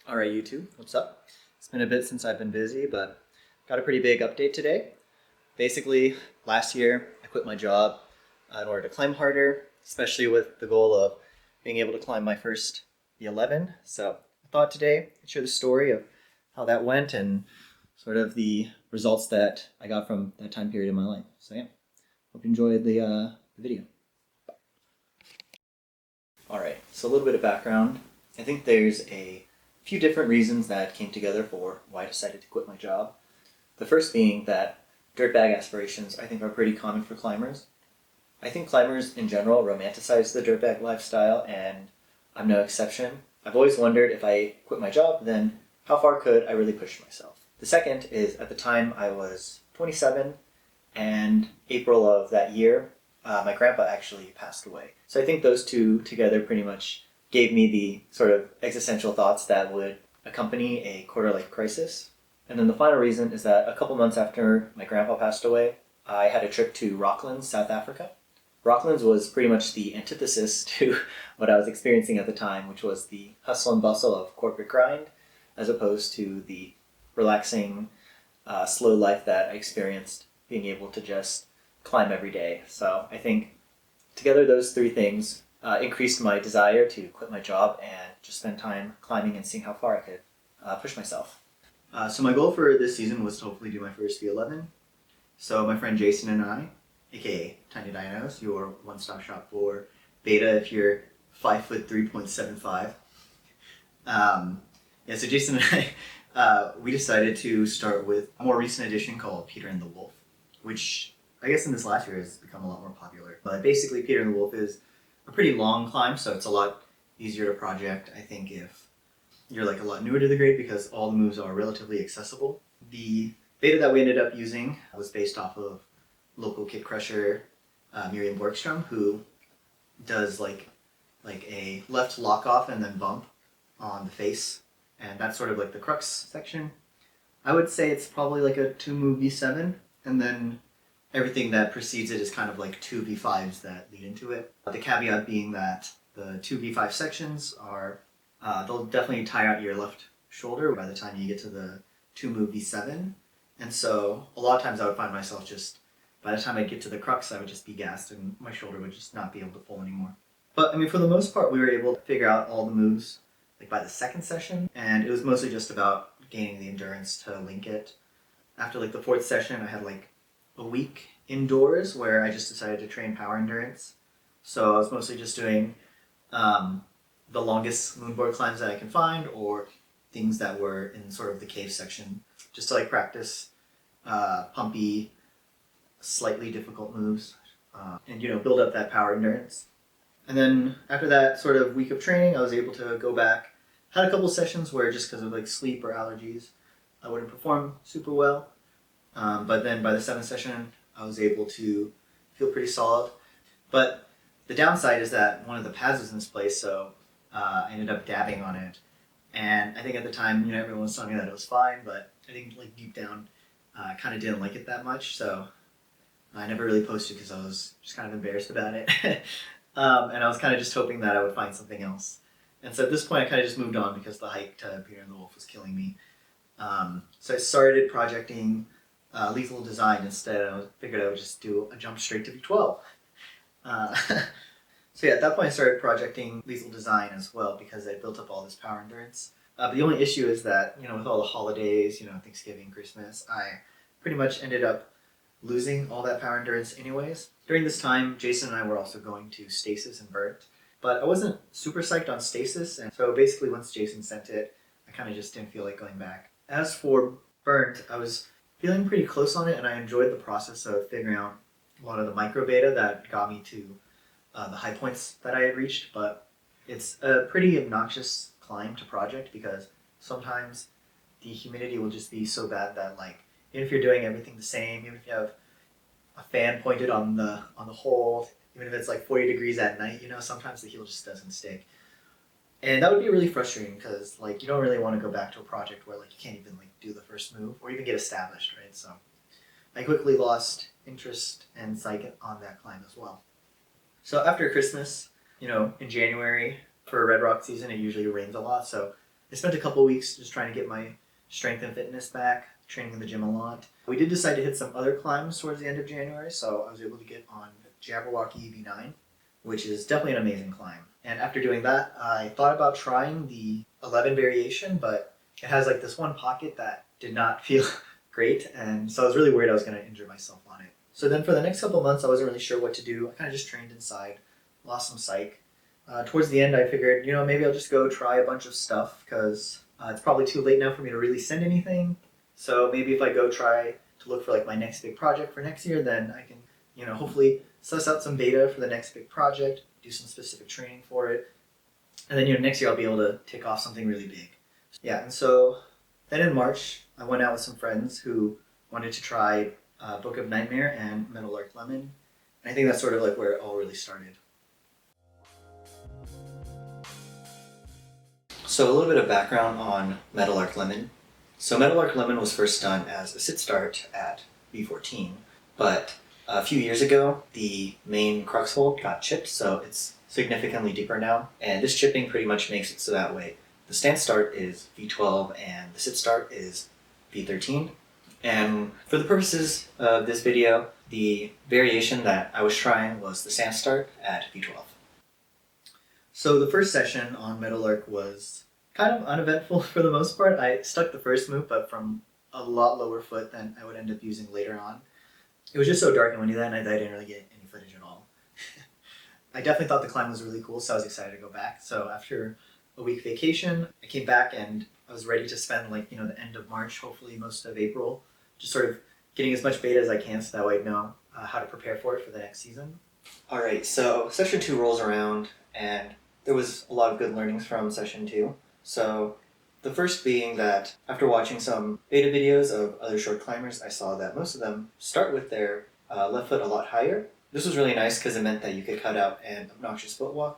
All right, YouTube, what's up? It's been a bit since I've been busy, but got a pretty big update today. Basically, last year I quit my job in order to climb harder, especially with the goal of being able to climb my first V11. So I thought today I'd share the story of how that went and sort of the results that I got from that time period in my life. So yeah, hope you enjoyed the video. All right, so a little bit of background. I think there's a few different reasons that came together for why I decided to quit my job. The first being that dirtbag aspirations I think are pretty common for climbers. I think climbers in general romanticize the dirtbag lifestyle, and I'm no exception. I've always wondered if I quit my job, then how far could I really push myself? The second is at the time I was 27, and April of that year, my grandpa actually passed away. So I think those two together pretty much gave me the sort of existential thoughts that would accompany a quarter-life crisis. And then the final reason is that a couple months after my grandpa passed away, I had a trip to Rocklands, South Africa. Rocklands was pretty much the antithesis to what I was experiencing at the time, which was the hustle and bustle of corporate grind, as opposed to the relaxing, slow life that I experienced being able to just climb every day. So I think together those three things increased my desire to quit my job and just spend time climbing and seeing how far I could push myself. So my goal for this season was to hopefully do my first V11. So my friend Jason and I, aka Tiny Dinos, your one-stop shop for beta if you're 5 foot 3.75. So Jason and I, we decided to start with a more recent edition called Peter and the Wolf, which I guess in this last year has become a lot more popular. But basically Peter and the Wolf is a pretty long climb, so it's a lot easier to project, I think, if you're like a lot newer to the grade because all the moves are relatively accessible. The beta that we ended up using was based off of local kit crusher Miriam Borgstrom, who does like a left lock off and then bump on the face, and that's sort of like the crux section. I would say it's probably like a 2-move V7, and then everything that precedes it is kind of like 2 V5s that lead into it. The caveat being that the 2 V5 sections are, they'll definitely tire out your left shoulder by the time you get to the 2-move V7. And so a lot of times I would find myself just, by the time I get to the crux, I would just be gassed and my shoulder would just not be able to pull anymore. But I mean, for the most part, we were able to figure out all the moves like by the second session, and it was mostly just about gaining the endurance to link it. After like the 4th session, I had like a week indoors where I just decided to train power endurance. So I was mostly just doing the longest moonboard climbs that I can find, or things that were in sort of the cave section, just to like practice pumpy, slightly difficult moves, and build up that power endurance. And then after that sort of week of training, I was able to go back. Had a couple sessions where just because of like sleep or allergies, I wouldn't perform super well. But then by the 7th session, I was able to feel pretty solid. But the downside is that one of the pads was misplaced, so I ended up dabbing on it. And I think at the time, everyone was telling me that it was fine, but I think like deep down, I kind of didn't like it that much. So I never really posted because I was just kind of embarrassed about it. And I was kind of just hoping that I would find something else. And so at this point, I kind of just moved on because the hike to Peter and the Wolf was killing me. So I started projecting lethal design instead. I figured I would just do a jump straight to V12. So yeah, at that point I started projecting lethal design as well because I built up all this power endurance. But the only issue is that, with all the holidays, Thanksgiving, Christmas, I pretty much ended up losing all that power endurance anyways. During this time, Jason and I were also going to Stasis and Burnt, but I wasn't super psyched on Stasis, and so basically once Jason sent it, I kind of just didn't feel like going back. As for Burnt, I was feeling pretty close on it, and I enjoyed the process of figuring out a lot of the micro beta that got me to the high points that I had reached, but it's a pretty obnoxious climb to project because sometimes the humidity will just be so bad that even if you're doing everything the same, even if you have a fan pointed on the hole, even if it's like 40 degrees at night, sometimes the heel just doesn't stick. And that would be really frustrating because you don't really want to go back to a project where you can't even do the first move or even get established, right? So I quickly lost interest and psych on that climb as well. So after Christmas, in January for Red Rock season, it usually rains a lot. So I spent a couple weeks just trying to get my strength and fitness back, training in the gym a lot. We did decide to hit some other climbs towards the end of January, so I was able to get on Jabberwocky V9, which is definitely an amazing climb. And after doing that, I thought about trying the 11 variation, but it has like this one pocket that did not feel great, and so I was really worried I was going to injure myself on it. So then for the next couple of months, I wasn't really sure what to do. I kind of just trained inside, lost some psych. Towards the end, I figured, maybe I'll just go try a bunch of stuff because it's probably too late now for me to really send anything. So maybe if I go try to look for like my next big project for next year, then I can, hopefully suss out some beta for the next big project, do some specific training for it. And then, next year I'll be able to take off something really big. Yeah, and so then in March, I went out with some friends who wanted to try Book of Nightmare and Meadowlark Lemon. And I think that's sort of like where it all really started. So a little bit of background on Meadowlark Lemon. So Meadowlark Lemon was first done as a sit start at V14, but a few years ago, the main crux hold got chipped, so it's significantly deeper now. And this chipping pretty much makes it so that way the stance start is V12 and the sit start is V13. And for the purposes of this video, the variation that I was trying was the stance start at V12. So the first session on Meadowlark was kind of uneventful for the most part. I stuck the first move, but from a lot lower foot than I would end up using later on. It was just so dark and windy that night that I didn't really get any footage at all. I definitely thought the climb was really cool, so I was excited to go back. So after a week vacation, I came back and I was ready to spend the end of March, hopefully most of April, just sort of getting as much beta as I can so that way I know how to prepare for it for the next season. Alright, so session 2 rolls around and there was a lot of good learnings from session 2. So the first being that after watching some beta videos of other short climbers, I saw that most of them start with their left foot a lot higher. This was really nice because it meant that you could cut out an obnoxious footwalk,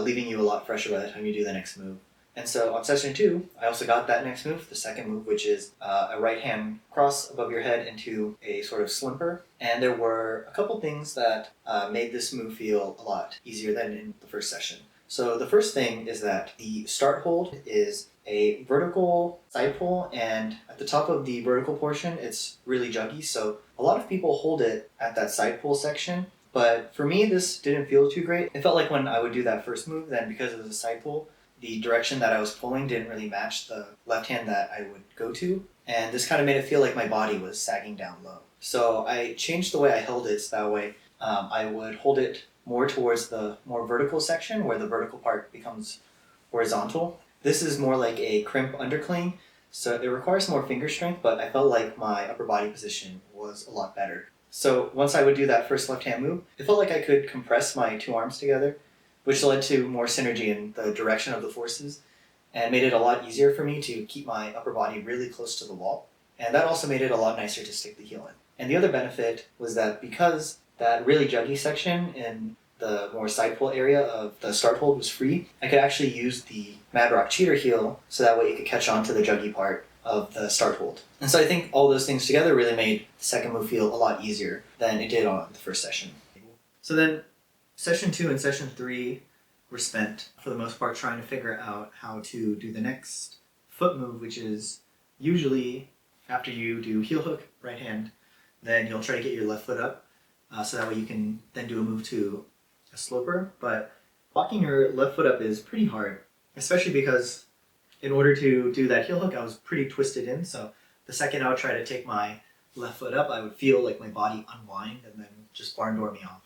leaving you a lot fresher by the time you do the next move. And so on session 2, I also got that next move, the second move, which is a right hand cross above your head into a sort of slimper. And there were a couple things that made this move feel a lot easier than in the first session. So the first thing is that the start hold is a vertical side pull, and at the top of the vertical portion, it's really juggy. So a lot of people hold it at that side pull section, but for me, this didn't feel too great. It felt like when I would do that first move, then because it was a side pull, the direction that I was pulling didn't really match the left hand that I would go to, and this kind of made it feel like my body was sagging down low. So I changed the way I held it so that way I would hold it more towards the more vertical section where the vertical part becomes horizontal. This is more like a crimp undercling, so it requires more finger strength, but I felt like my upper body position was a lot better. So once I would do that first left hand move, it felt like I could compress my two arms together, which led to more synergy in the direction of the forces and made it a lot easier for me to keep my upper body really close to the wall. And that also made it a lot nicer to stick the heel in. And the other benefit was that because that really juggy section in the more side pull area of the start hold was free, I could actually use the Mad Rock cheater heel so that way it could catch on to the juggy part of the start hold. And so I think all those things together really made the second move feel a lot easier than it did on the first session. So then session 2 and session 3 were spent for the most part trying to figure out how to do the next foot move, which is usually after you do heel hook, right hand, then you'll try to get your left foot up so that way you can then do a move to a sloper. But walking your left foot up is pretty hard, especially because in order to do that heel hook, I was pretty twisted in. So the second I would try to take my left foot up, I would feel like my body unwind and then just barn door me off.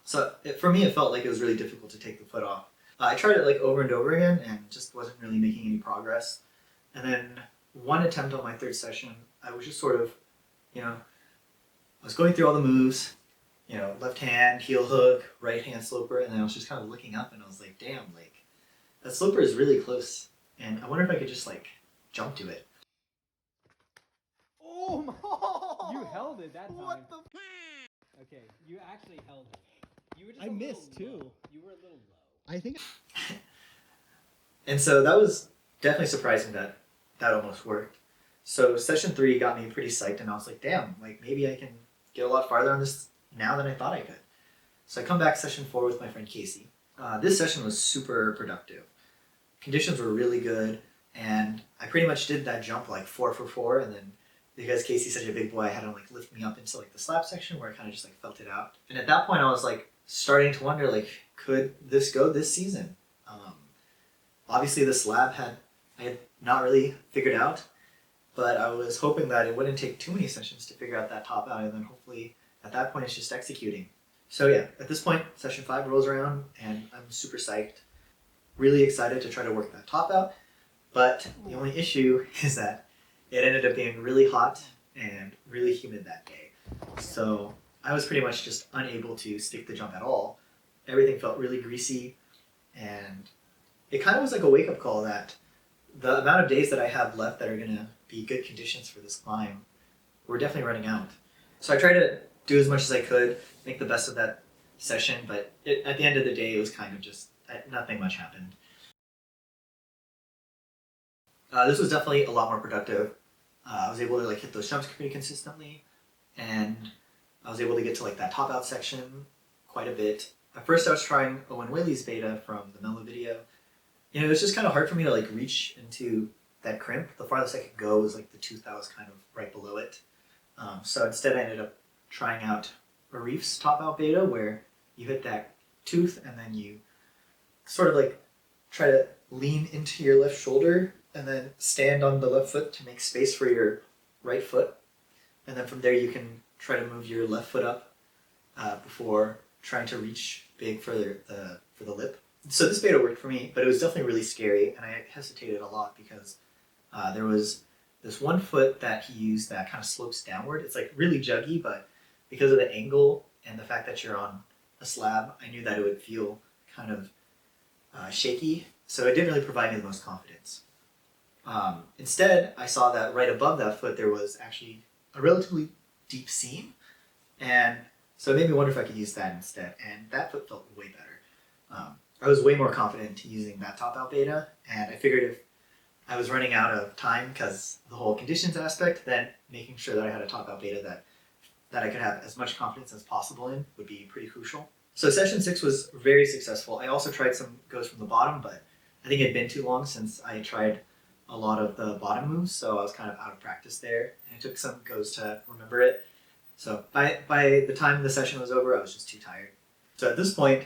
So for me, it felt like it was really difficult to take the foot off. I tried it over and over again and just wasn't really making any progress. And then one attempt on my third session, I was just sort of, I was going through all the moves, left hand, heel hook, right hand sloper, and then I was just kind of looking up and I was like, damn, that sloper is really close. And I wonder if I could just jump to it. Oh my! You held it that time. What the? Okay, you actually held it. You were just I missed too. Low. You were a little low. I think. And so that was definitely surprising that almost worked. So session 3 got me pretty psyched and I was like, damn, maybe I can get a lot farther on this now than I thought I could. So I come back session 4 with my friend Casey. This session was super productive. Conditions were really good And I pretty much did that jump like 4 for 4, and then because Casey's such a big boy, I had him like lift me up into like the slab section where I kind of just like felt it out. And at that point, I was like starting to wonder, like, could this go this season? Obviously, the slab I had not really figured out, but I was hoping that it wouldn't take too many sessions to figure out that top out, and then hopefully at that point it's just executing. So yeah, at this point, session 5 rolls around, and I'm super psyched, really excited to try to work that top out. But the only issue is that it ended up being really hot and really humid that day. So I was pretty much just unable to stick the jump at all. Everything felt really greasy, and it kind of was like a wake-up call that the amount of days that I have left that are going to be good conditions for this climb, we're definitely running out. So I tried to do as much as I could, make the best of that session, but at the end of the day, it was kind of just, nothing much happened. This was definitely a lot more productive. I was able to like hit those jumps pretty consistently, and I was able to get to like that top out section quite a bit. At first I was trying Owen Whaley's beta from the Mellow video. You know, it was just kind of hard for me to like reach into that crimp. The farthest I could go was like the tooth that was kind of right below it. So instead I ended up trying out Arif's top out beta, where you hit that tooth and then you sort of like try to lean into your left shoulder and then stand on the left foot to make space for your right foot. And then from there you can try to move your left foot up before trying to reach big for the lip. So this beta worked for me, but it was definitely really scary, and I hesitated a lot because there was this one foot that he used that kind of slopes downward. It's like really juggy, but because of the angle and the fact that you're on a slab, I knew that it would feel kind of shaky, so it didn't really provide me the most confidence. Instead, I saw that right above that foot there was actually a relatively deep seam, and so it made me wonder if I could use that instead, and that foot felt way better. I was way more confident using that top out beta, and I figured if I was running out of time because the whole conditions aspect, then making sure that I had a top out beta that I could have as much confidence as possible in would be pretty crucial. So session 6 was very successful. I also tried some goes from the bottom, but I think it had been too long since I tried a lot of the bottom moves, so I was kind of out of practice there, and it took some goes to remember it. So by the time the session was over, I was just too tired. So at this point,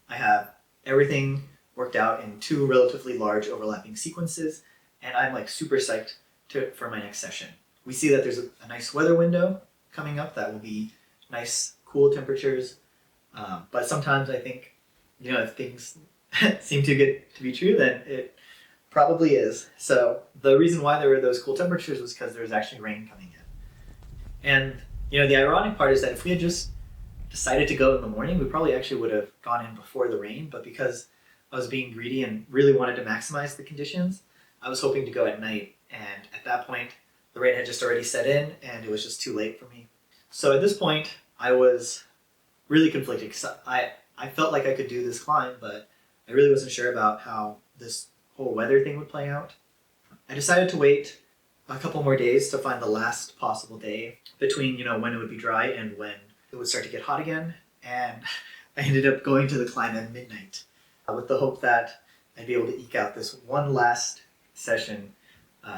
I have everything worked out in 2 relatively large overlapping sequences, and I'm like super psyched for my next session. We see that there's a nice weather window coming up that will be nice, cool temperatures, but sometimes I think, you know, if things seem too good to be true, then it probably is. So the reason why there were those cool temperatures was because there was actually rain coming in. And, you know, the ironic part is that if we had just decided to go in the morning, we probably actually would have gone in before the rain, but because I was being greedy and really wanted to maximize the conditions, I was hoping to go at night, and at that point, the rain had just already set in, and it was just too late for me. So at this point, I was really conflicted, because I felt like I could do this climb, but I really wasn't sure about how this whole weather thing would play out. I decided to wait a couple more days to find the last possible day between, you know, when it would be dry and when it would start to get hot again, and I ended up going to the climb at midnight with the hope that I'd be able to eke out this one last session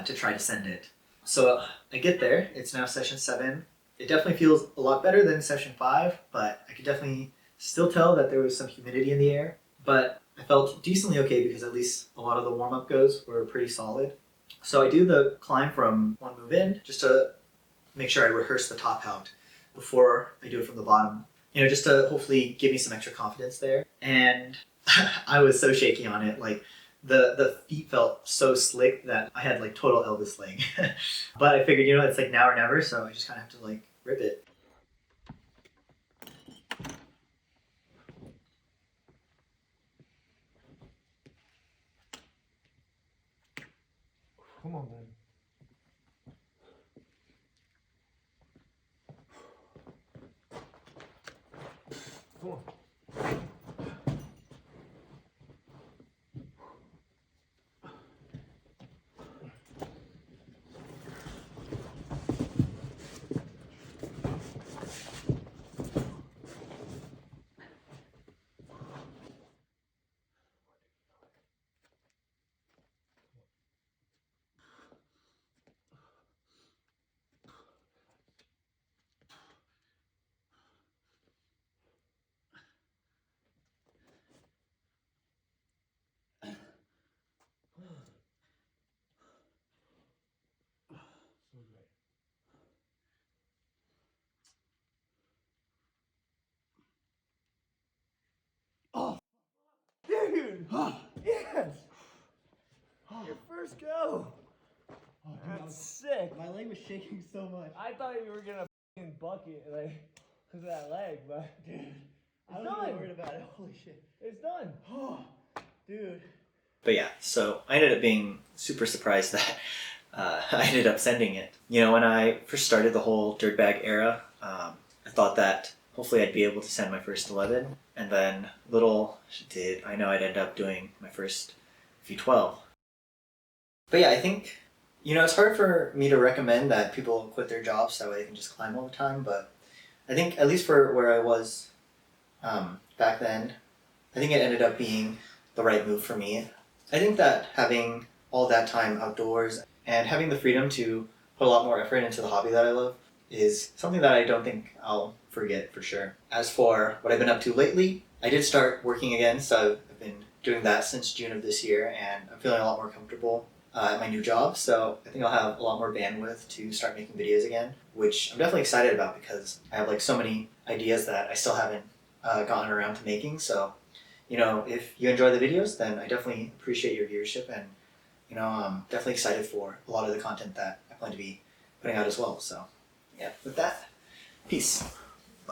to try to send it. So I get there, it's now session 7. It definitely feels a lot better than session 5, but I could definitely still tell that there was some humidity in the air, but I felt decently okay because at least a lot of the warm-up goes were pretty solid. So I do the climb from one move in just to make sure I rehearse the top out before I do it from the bottom, you know, just to hopefully give me some extra confidence there. And I was so shaky on it, like the feet felt so slick that I had like total Elvis leg. But I figured, you know, it's like now or never, so I just kind of have to like rip it. Come on, man. Come on. Yes! Your first go! Oh, That's sick. my leg was shaking so much. I thought you were gonna f***ing bucket, like, because of that leg, but dude, I was done. even worried about it. Holy shit. It's done. Oh, dude. But yeah, so I ended up being super surprised that I ended up sending it. You know, when I first started the whole dirtbag era, I thought that hopefully I'd be able to send my first 11, and then little did I know I'd end up doing my first V12. But yeah, I think, you know, it's hard for me to recommend that people quit their jobs so that way they can just climb all the time, but I think at least for where I was back then, I think it ended up being the right move for me. I think that having all that time outdoors and having the freedom to put a lot more effort into the hobby that I love is something that I don't think I'll forget for sure. As for what I've been up to lately, I did start working again, so I've been doing that since June of this year, and I'm feeling a lot more comfortable at my new job, so I think I'll have a lot more bandwidth to start making videos again, which I'm definitely excited about because I have like so many ideas that I still haven't gotten around to making. So, you know, if you enjoy the videos, then I definitely appreciate your viewership, and you know, I'm definitely excited for a lot of the content that I plan to be putting out as well. So, yeah, with that, peace.